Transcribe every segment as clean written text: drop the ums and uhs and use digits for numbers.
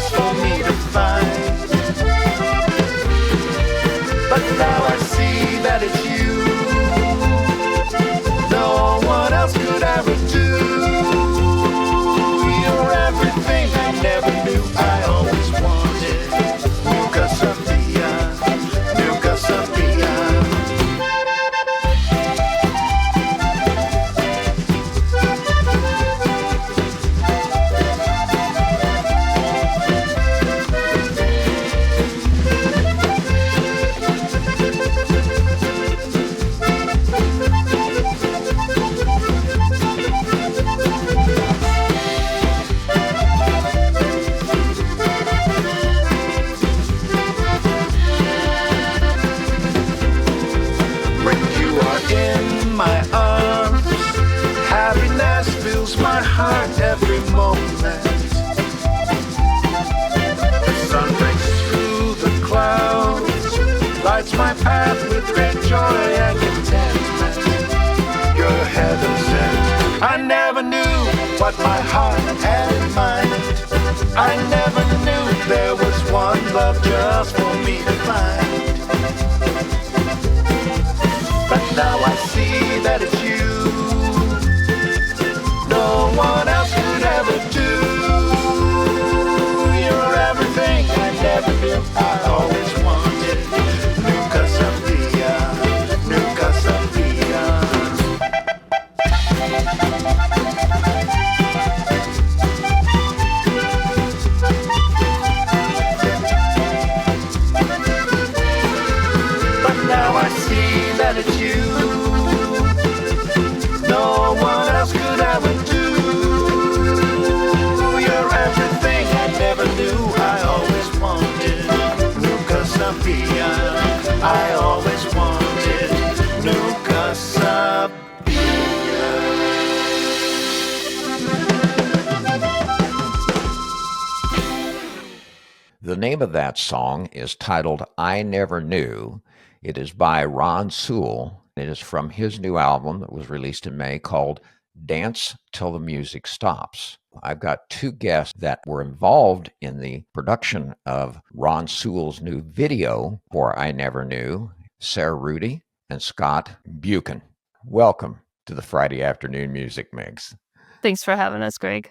just for me to find. But now I see that it's you. No one else could ever do. You're everything I never knew I always wanted. Nunca sabía, nunca sabía. My heart every moment. The sun breaks through the clouds, lights my path with great joy and contentment. You're heaven sent. I never knew what my heart had in mind. I never knew there was one love just for me to find. But now I see that it's you. No one else could ever do. You're everything I never knew I always wanted. Nunca sabía, nunca sabía. But now I see that it's you. No one else could ever do. You're everything I never knew I always wanted. Nunca sabía, I always wanted. Nunca sabía. The name of that song is titled I Never Knew. It is by Sowell. It is from his new album that was released in May called Dance Till the Music Stops. I've got two guests that were involved in the production of Sowell's new video for I Never Knew, Sarah Rudy and Scott Baucan. Welcome to the Friday Afternoon Music Mix. Thanks for having us, Greg.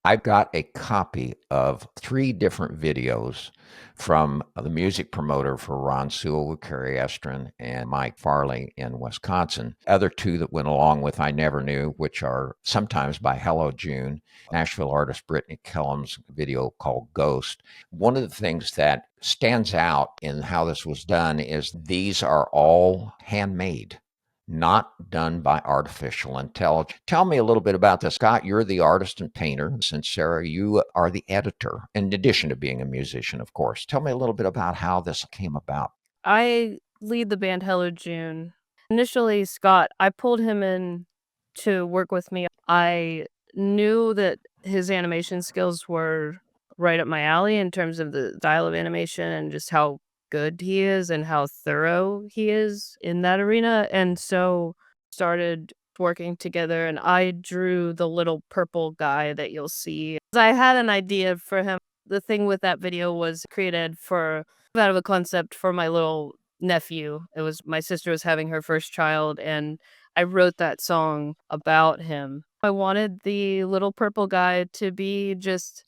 I've got a copy of 3 different videos from the music promoter for Sowell with Carrie Estrin and Mike Farley in Wisconsin. Other 2 that went along with I Never Knew, which are sometimes by Hello June, Nashville artist Brittany Kellam's video called Ghost. One of the things that stands out in how this was done is these are all handmade, not done by artificial intelligence. Tell me a little bit about this. Scott, you're the artist and painter, and Sarah, you are the editor, in addition to being a musician, of course. Tell me a little bit about how this came about. I lead the band Hello June. Initially, Scott, I pulled him in to work with me. I knew that his animation skills were right up my alley in terms of the style of animation and just how good he is and how thorough he is in that arena. And so started working together, and I drew the little purple guy that you'll see. I had an idea for him. The thing with that video was created out of a concept for my little nephew. It was my sister was having her first child, and I wrote that song about him. I wanted the little purple guy to be just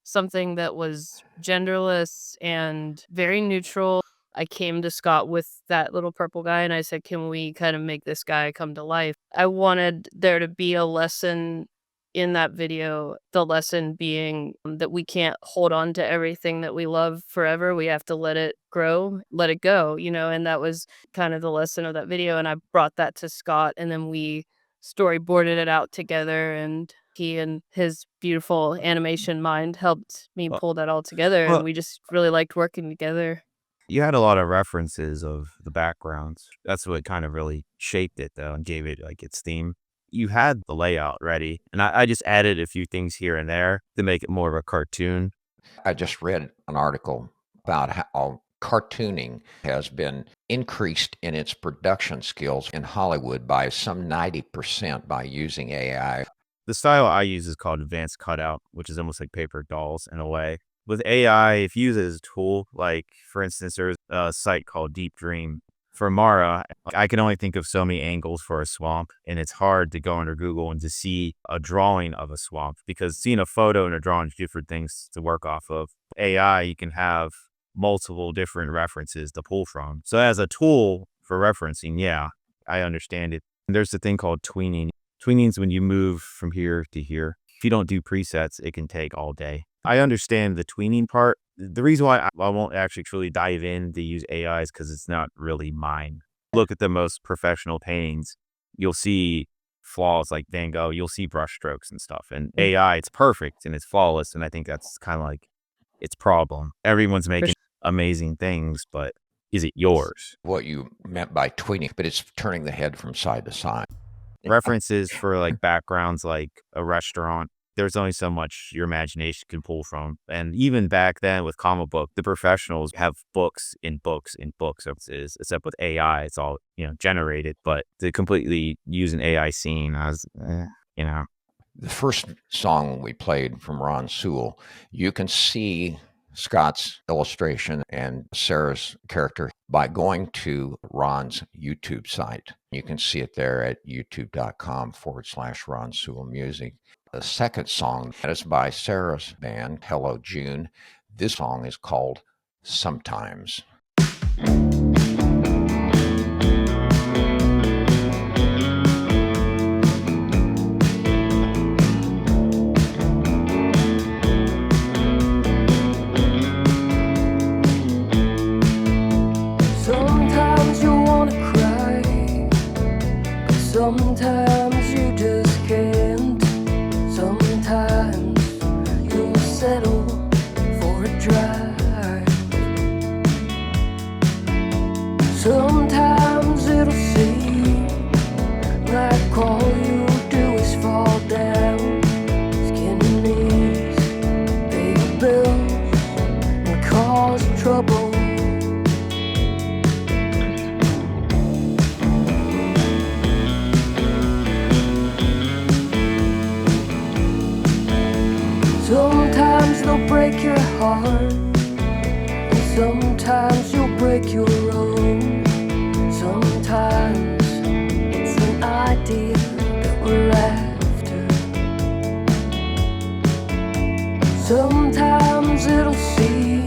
something that was genderless and very neutral. I came to Scott with that little purple guy and I said, can we kind of make this guy come to life? I wanted there to be a lesson in that video, the lesson being that we can't hold on to everything that we love forever. We have to let it grow, let it go, and that was kind of the lesson of that video. And I brought that to Scott, and then we storyboarded it out together, and he and his beautiful animation mind helped me pull that all together, and we just really liked working together. You had a lot of references of the backgrounds. That's what kind of really shaped it, though, and gave it like its theme. You had the layout ready, and I just added a few things here and there to make it more of a cartoon. I just read an article about how cartooning has been increased in its production skills in Hollywood by some 90% by using AI. The style I use is called advanced cutout, which is almost like paper dolls in a way. With AI, if you use it as a tool, like for instance, there's a site called Deep Dream. For Marra, I can only think of so many angles for a swamp, and it's hard to go under Google and to see a drawing of a swamp, because seeing a photo and a drawing is different things to work off of. AI, you can have multiple different references to pull from. So as a tool for referencing, yeah, I understand it. And there's a thing called tweening. Tweening is when you move from here to here. If you don't do presets, it can take all day. I understand the tweening part. The reason why I won't actually truly dive in to use AI is because it's not really mine. Look at the most professional paintings, you'll see flaws like Van Gogh, you'll see brush strokes and stuff. And AI, it's perfect and it's flawless. And I think that's kind of like its problem. Everyone's making amazing things, but is it yours? What you meant by tweening, but it's turning the head from side to side. References for like backgrounds, like a restaurant, there's only so much your imagination can pull from. And even back then with comic book, the professionals have books in books in books. Except with AI, it's all, generated. But to completely use an AI scene as, The first song we played from Ron Sewell, you can see Scott's illustration and Sarah's character by going to Ron's YouTube site. You can see it there at youtube.com/Ron Sewell Music. The second song that is by Sarah's band, Hello June. This song is called Sometimes. Sometimes you wanna cry, but sometimes you just can't. Sometimes you'll settle for a drive. Sometimes it'll seem like all you do is fall down, skinny knees, pay your bills, and cause trouble. Sometimes they'll break your heart, and sometimes you'll break your own. Sometimes it's an idea that we're after. Sometimes it'll seem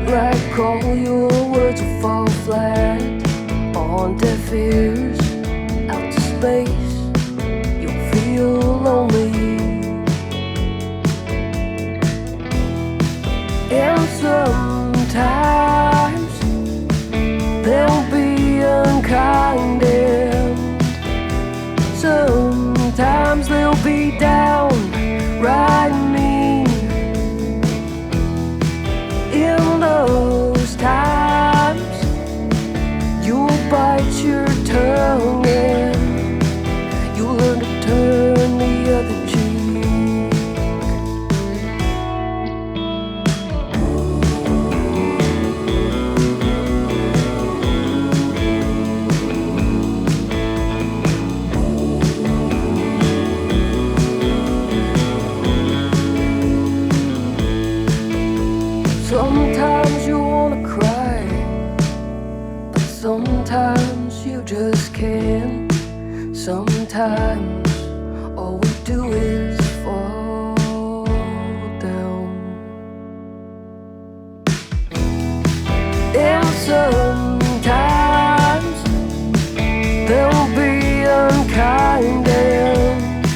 like all your words will fall flat on deaf ears. Out to space, you'll feel lonely. And sometimes they'll be unkind, and sometimes they'll be downright mean. In those times, you'll bite your tongue and you'll learn to turn the other cheek. Sometimes you wanna cry, but sometimes you just can't. Sometimes all we do is fall down. And sometimes they'll be unkind, and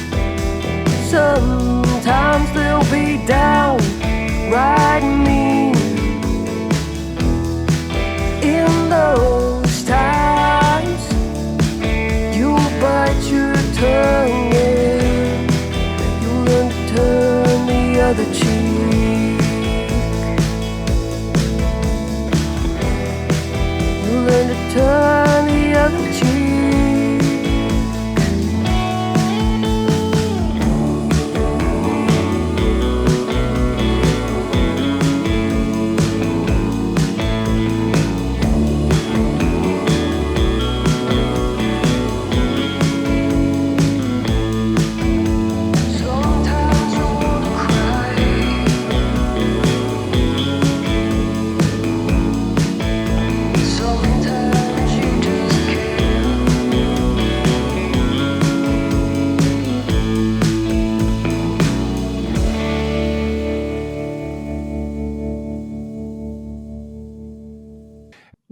sometimes they'll be downright mean. In those times, you'll bite your tongue and you'll learn to turn the other cheek. You'll learn to turn the other cheek.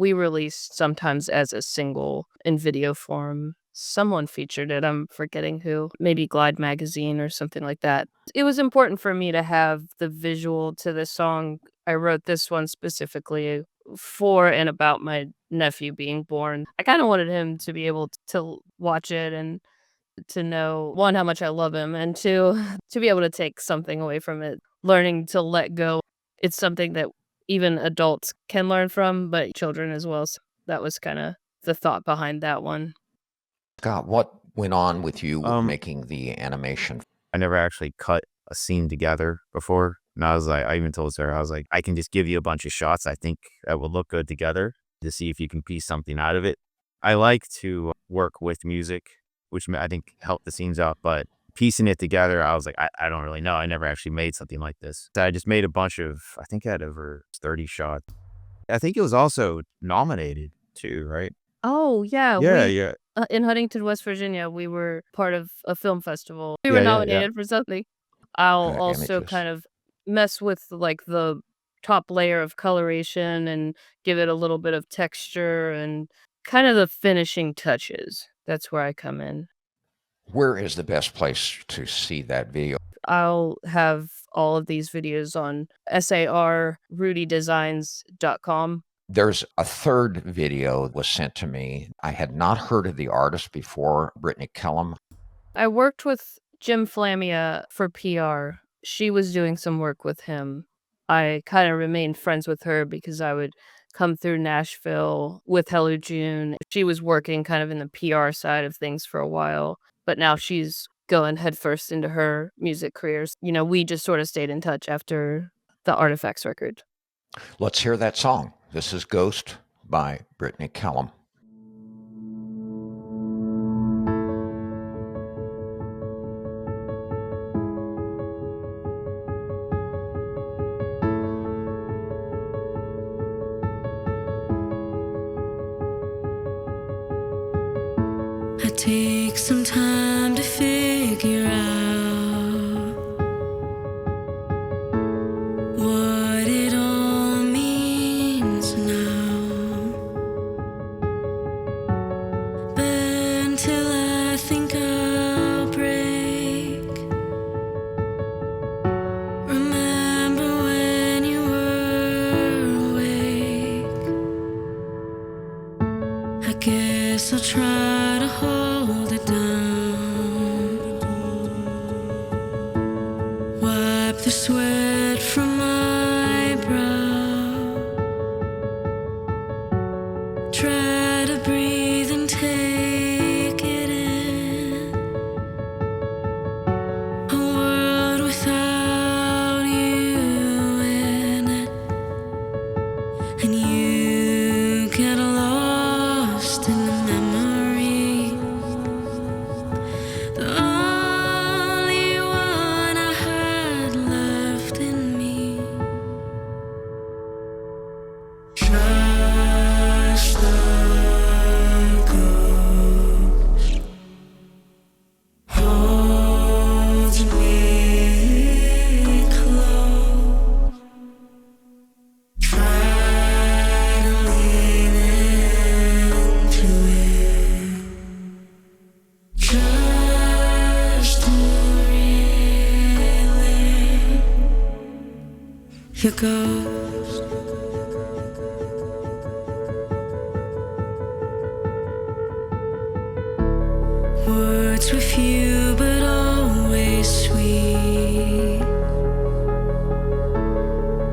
we released sometimes as a single in video form. Someone featured it. I'm forgetting who. Maybe Glide Magazine or something like that. It was important for me to have the visual to this song. I wrote this one specifically for and about my nephew being born. I kind of wanted him to be able to watch it and to know, one, how much I love him, and two, to be able to take something away from it. Learning to let go. It's something that even adults can learn from, but children as well. So that was kind of the thought behind that one. Scott, what went on with you Um, making the animation? I never actually cut a scene together before. And I was like, I even told Sarah, I was like, I can just give you a bunch of shots I think that will look good together to see if you can piece something out of it. I like to work with music, which I think helped the scenes out, but piecing it together, I was like, I don't really know. I never actually made something like this. So I just made a bunch of, I think I had over 30 shots. I think it was also nominated too, right? Oh, yeah. Yeah. In Huntington, West Virginia, we were part of a film festival. We Yeah, were yeah, nominated for something. I'll also Images. kind of mess with like the top layer of coloration and give it a little bit of texture and kind of the finishing touches. That's where I come in. Where is the best place to see that video? I'll have all of these videos on sarrudydesigns.com. There's a third video that was sent to me. I had not heard of the artist before, Brittany Kellam. I worked with Jim Flamia for PR. She was doing some work with him. I kind of remained friends with her because I would come through Nashville with Hello June. She was working kind of in the PR side of things for a while, but now she's going headfirst into her music careers. You know, we just sort of stayed in touch after the Artifacts record. Let's hear that song. This is Ghost by Brittany Kellam. I take some time to figure out what it all means now. But until I think I'll break, remember when you were awake. I guess I'll try to hold it down, wipe the sweat from my brow, try to breathe and take it in. A world without you in it, and you get lost in the memory. The only one I had left in me. Just a ghost holds me close. Try to lean into it, just to relive your ghost. Words with few but always sweet.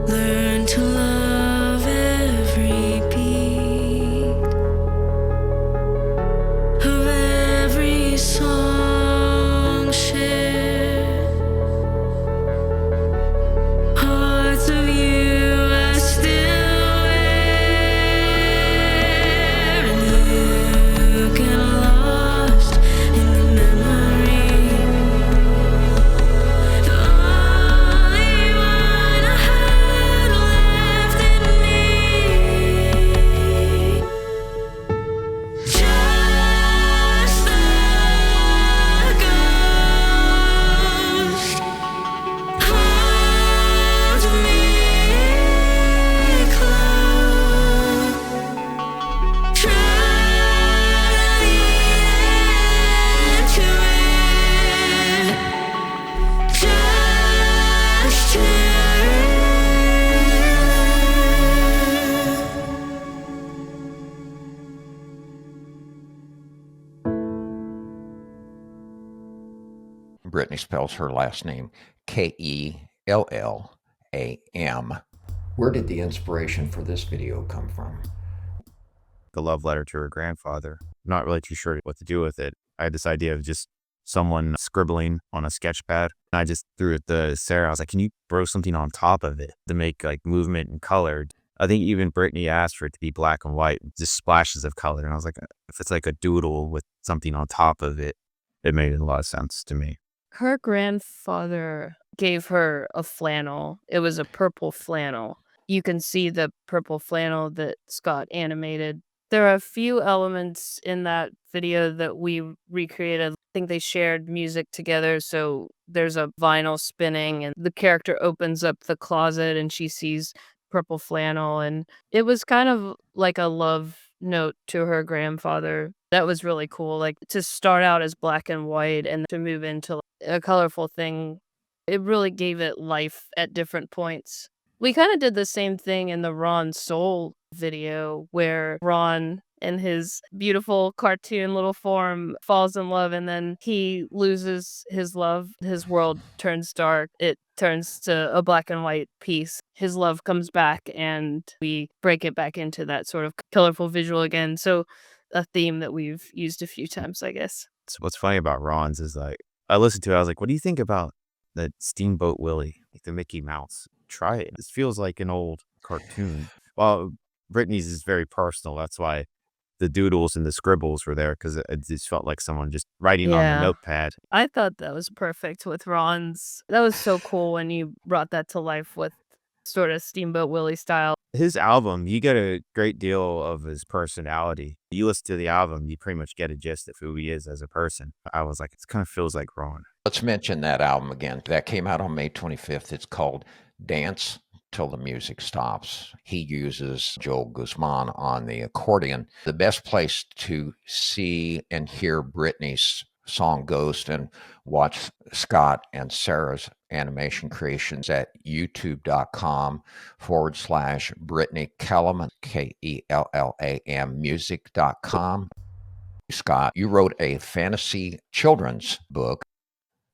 Learn to love every beat of every song shared. Parts of you I still wear, and you get lost in the memory. Brittany spells her last name Kellam. Where did the inspiration for this video come from? The love letter to her grandfather. Not really too sure what to do with it. I had this idea of just someone scribbling on a sketch pad. And I just threw it to Sarah. I was like, can you throw something on top of it to make like movement and color? I think even Brittany asked for it to be black and white, just splashes of color. And I was like, if it's like a doodle with something on top of it, it made a lot of sense to me. Her grandfather gave her a flannel. It was a purple flannel. You can see the purple flannel that Scott animated. There are a few elements in that video that we recreated. I think they shared music together. So there's a vinyl spinning, and the character opens up the closet and she sees purple flannel. And it was kind of like a love note to her grandfather. That was really cool. Like to start out as black and white and to move into a colorful thing. It really gave it life at different points. We kind of did the same thing in the Ron Soul video where Ron in his beautiful cartoon little form falls in love and then he loses his love. His world turns dark. It turns to a black and white piece. His love comes back and we break it back into that sort of colorful visual again. So a theme that we've used a few times, I guess. So what's funny about Ron's is like, I listened to it, I was like, what do you think about the Steamboat Willie, like the Mickey Mouse? Try it. This feels like an old cartoon. Well, Brittany's is very personal. That's why the doodles and the scribbles were there, because it just felt like someone just writing on the notepad. I thought that was perfect with Ron's. That was so cool when you brought that to life with sort of Steamboat Willie style. His album, you get a great deal of his personality. You listen to the album, you pretty much get a gist of who he is as a person. I was like, it kind of feels like Ron. Let's mention that album again. That came out on May 25th. It's called Dance Till the Music Stops. He uses Joel Guzman on the accordion. The best place to see and hear Brittany's song Ghost and watch Scott and Sarah's animation creations at youtube.com/Brittany Kellam, Kellam, music.com. Scott, you wrote a fantasy children's book.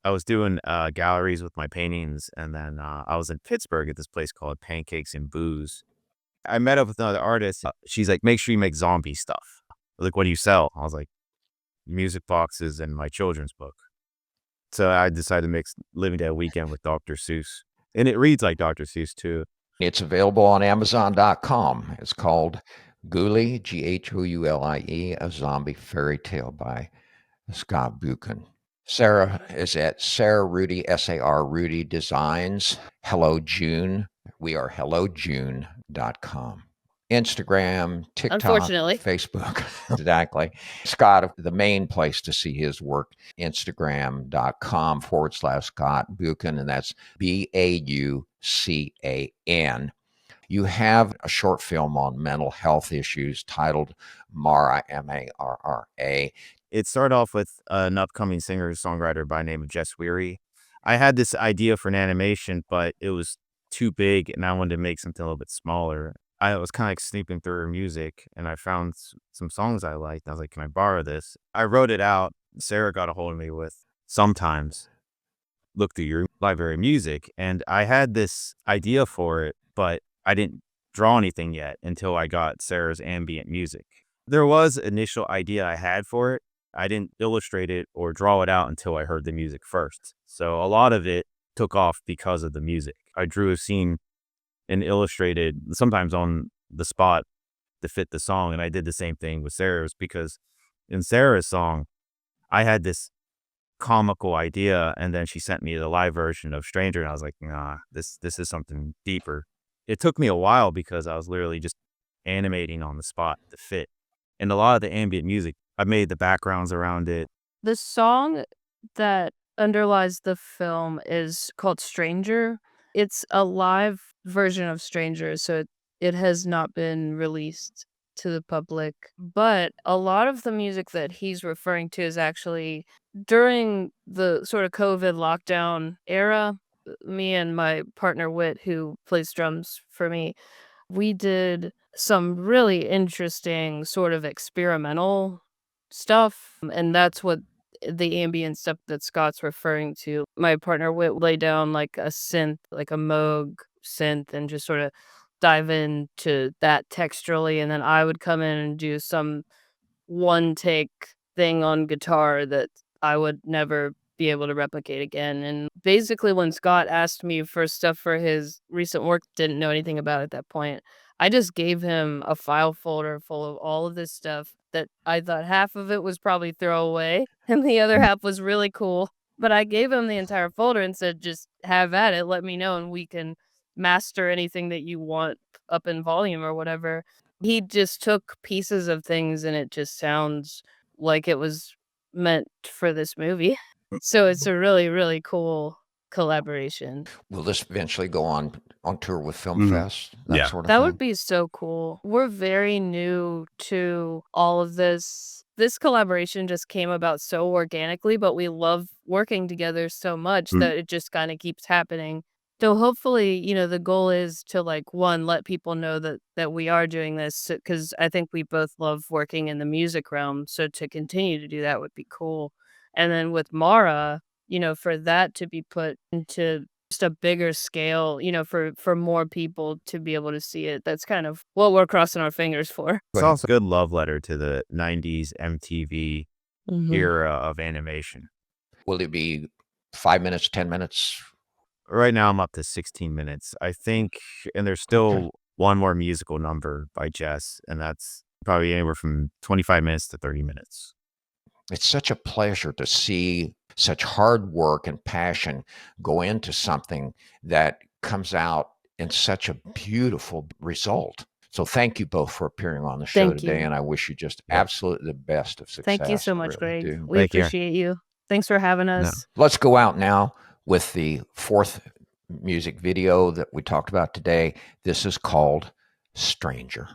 I was doing galleries with my paintings, and then I was in Pittsburgh at this place called Pancakes and Booze. I met up with another artist. She's like, make sure you make zombie stuff. I was like, what do you sell? I was like, music boxes and my children's book. So I decided to mix Living Dead Weekend with Dr. Seuss. And it reads like Dr. Seuss, too. It's available on Amazon.com. It's called Ghoulie, Ghouli, A Zombie Fairy Tale by Scott Baucan. Sarah is at Sarah Rudy, SAR Rudy Designs. Hello June. We are hellojune.com. Instagram, TikTok, Unfortunately. Facebook. Exactly. Scott, the main place to see his work, Instagram.com/Scott Baucan, and that's Baucan. You have a short film on mental health issues titled Marra, Marra. It started off with an upcoming singer-songwriter by the name of Jess. I had this idea for an animation, but it was too big, and I wanted to make something a little bit smaller. I was kind of like snooping through her music, and I found some songs I liked. I was like, can I borrow this? I wrote it out. Sarah got a hold of me with sometimes look through your library of music, and I had this idea for it, but I didn't draw anything yet until I got Sarah's ambient music. There was an initial idea I had for it. I didn't illustrate it or draw it out until I heard the music first. So a lot of it took off because of the music. I drew a scene and illustrated sometimes on the spot to fit the song. And I did the same thing with Sarah's, because in Sarah's song, I had this comical idea, and then she sent me the live version of Stranger, and I was like, nah, this is something deeper. It took me a while because I was literally just animating on the spot to fit. And a lot of the ambient music, I made the backgrounds around it. The song that underlies the film is called Stranger. It's a live version of Stranger, so it has not been released to the public. But a lot of the music that he's referring to is actually during the sort of COVID lockdown era. Me and my partner Whit, who plays drums for me, we did some really interesting sort of experimental stuff, and that's what the ambient stuff that Scott's referring to. My partner would lay down like a synth, like a Moog synth, and just sort of dive into that texturally. And then I would come in and do some one take thing on guitar that I would never be able to replicate again. And basically, when Scott asked me for stuff for his recent work, didn't know anything about at that point. I just gave him a file folder full of all of this stuff that I thought half of it was probably throwaway and the other half was really cool. But I gave him the entire folder and said, just have at it. Let me know and we can master anything that you want up in volume or whatever. He just took pieces of things and it just sounds like it was meant for this movie. So it's a really, really cool collaboration. Will this eventually go on tour with Film Fest? That sort of That thing? would be so cool. We're very new to all of this. This collaboration just came about so organically, but we love working together so much that it just kind of keeps happening. So hopefully, the goal is to one, let people know that we are doing this because I think we both love working in the music realm. So to continue to do that would be cool. And then with Marra, for that to be put into just a bigger scale, for more people to be able to see it. That's kind of what we're crossing our fingers for. It's also a good love letter to the 90s MTV era of animation. Will it be 5 minutes, 10 minutes? Right now I'm up to 16 minutes, I think, and there's still one more musical number by Jess, and that's probably anywhere from 25 minutes to 30 minutes. It's such a pleasure to see such hard work and passion go into something that comes out in such a beautiful result. So thank you both for appearing on the show Thank today, you. and I wish you just absolutely the best of success. Thank you so I much, really Greg. do. We Thank you. appreciate you. Thanks for having us. Let's go out now with the fourth music video that we talked about today. This is called Stranger.